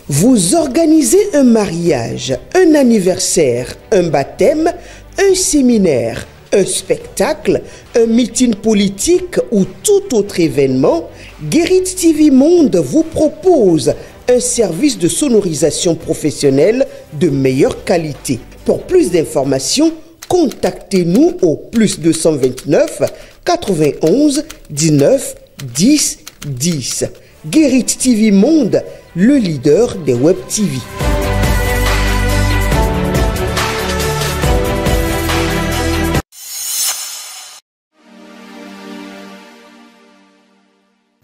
Vous organisez un mariage, un anniversaire, un baptême, un séminaire, un spectacle, un meeting politique ou tout autre événement, Guérit TV Monde vous propose un service de sonorisation professionnelle de meilleure qualité. Pour plus d'informations, contactez-nous au +229 91 19 10 10. Guérit TV Monde, le leader des Web TV.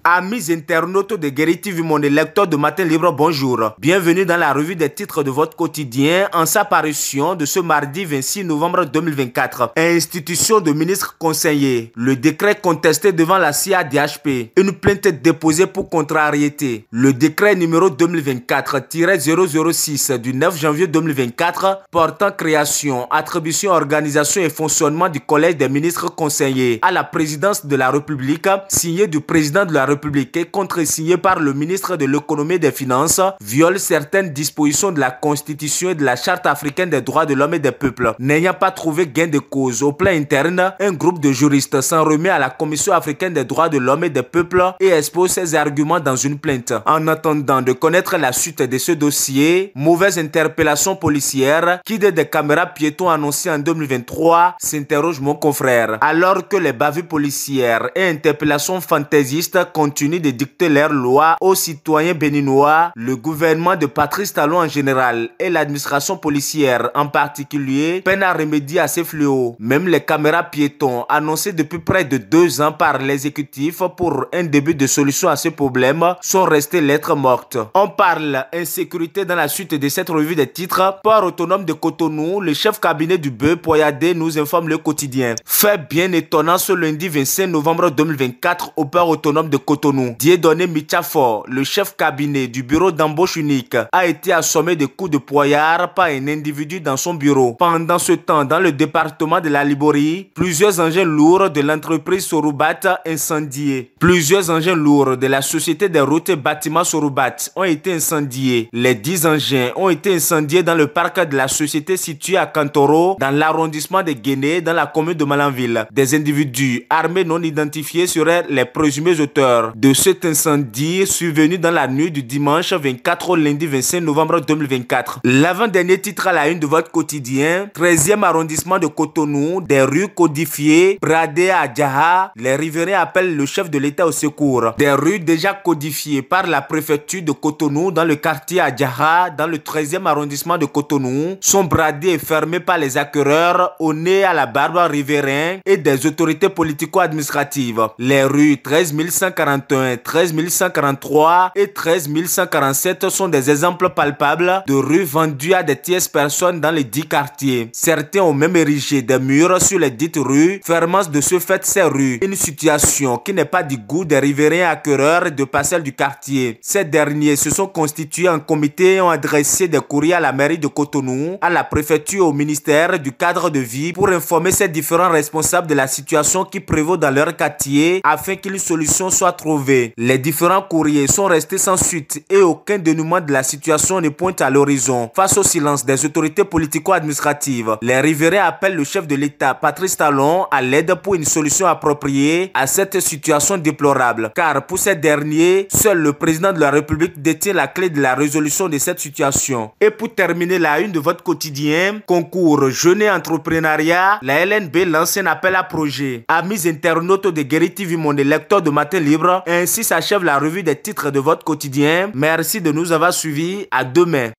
Amis internautes de Guérit TV Monde, lecteurs de Matin Libre, bonjour. Bienvenue dans la revue des titres de votre quotidien en sa parution de ce mardi 26 novembre 2024. Institution de ministres conseillers. Le décret contesté devant la CIADHP. Une plainte déposée pour contrariété. Le décret numéro 2024-006 du 9 janvier 2024 portant création, attribution, organisation et fonctionnement du Collège des ministres conseillers à la présidence de la République, signé du président de la République et contresigné par le ministre de l'économie et des finances, viole certaines dispositions de la Constitution et de la Charte africaine des droits de l'homme et des peuples. N'ayant pas trouvé gain de cause au plan interne, un groupe de juristes s'en remet à la Commission africaine des droits de l'homme et des peuples et expose ses arguments dans une plainte. En attendant de connaître la suite de ce dossier, mauvaise interpellation policière, qui des caméras piétons annoncées en 2023, s'interroge mon confrère. Alors que les bavures policières et interpellations fantaisistes continue de dicter leurs lois aux citoyens béninois, le gouvernement de Patrice Talon en général et l'administration policière en particulier peinent à remédier à ces fléaux. Même les caméras piétons annoncées depuis près de 2 ans par l'exécutif pour un début de solution à ce problème sont restées lettres mortes. On parle insécurité dans la suite de cette revue des titres. Port autonome de Cotonou, le chef cabinet du BEU Poyadé nous informe le quotidien. Fait bien étonnant ce lundi 25 novembre 2024 au port autonome de Cotonou. Dieudonné Michafor, le chef cabinet du bureau d'embauche unique, a été assommé de coups de poignard par un individu dans son bureau. Pendant ce temps, dans le département de la Liborie, plusieurs engins lourds de l'entreprise Sorubat incendiés. Plusieurs engins lourds de la société des routes et bâtiments Sorubat ont été incendiés. Les 10 engins ont été incendiés dans le parc de la société situé à Kantoro, dans l'arrondissement de Guéné, dans la commune de Malanville. Des individus armés non identifiés seraient les présumés auteurs de cet incendie survenu dans la nuit du dimanche 24 au lundi 25 novembre 2024. L'avant-dernier titre à la une de votre quotidien, 13e arrondissement de Cotonou, des rues codifiées, bradées à Djaha, les riverains appellent le chef de l'État au secours. Des rues déjà codifiées par la préfecture de Cotonou dans le quartier à Djaha, dans le 13e arrondissement de Cotonou, sont bradées et fermées par les acquéreurs au nez à la barbe riverains et des autorités politico-administratives. Les rues 13 141, 13 143 et 13 147 sont des exemples palpables de rues vendues à des tierces personnes dans les 10 quartiers. Certains ont même érigé des murs sur les dites rues, fermant de ce fait ces rues. Une situation qui n'est pas du goût des riverains acquéreurs de parcelles du quartier. Ces derniers se sont constitués en comité et ont adressé des courriers à la mairie de Cotonou, à la préfecture et au ministère du cadre de vie pour informer ces différents responsables de la situation qui prévaut dans leur quartier afin qu'une solution soit trouvée. Les différents courriers sont restés sans suite et aucun dénouement de la situation ne pointe à l'horizon. Face au silence des autorités politico-administratives, les riverains appellent le chef de l'État, Patrice Talon, à l'aide pour une solution appropriée à cette situation déplorable. Car pour ces derniers, seul le président de la République détient la clé de la résolution de cette situation. Et pour terminer la une de votre quotidien, concours Jeunes et Entrepreneuriat, la LNB lance un appel à projet. Amis internautes de Guérit TV Monde, lecteurs de Matin Libre, ainsi s'achève la revue des titres de votre quotidien. Merci de nous avoir suivis. À demain.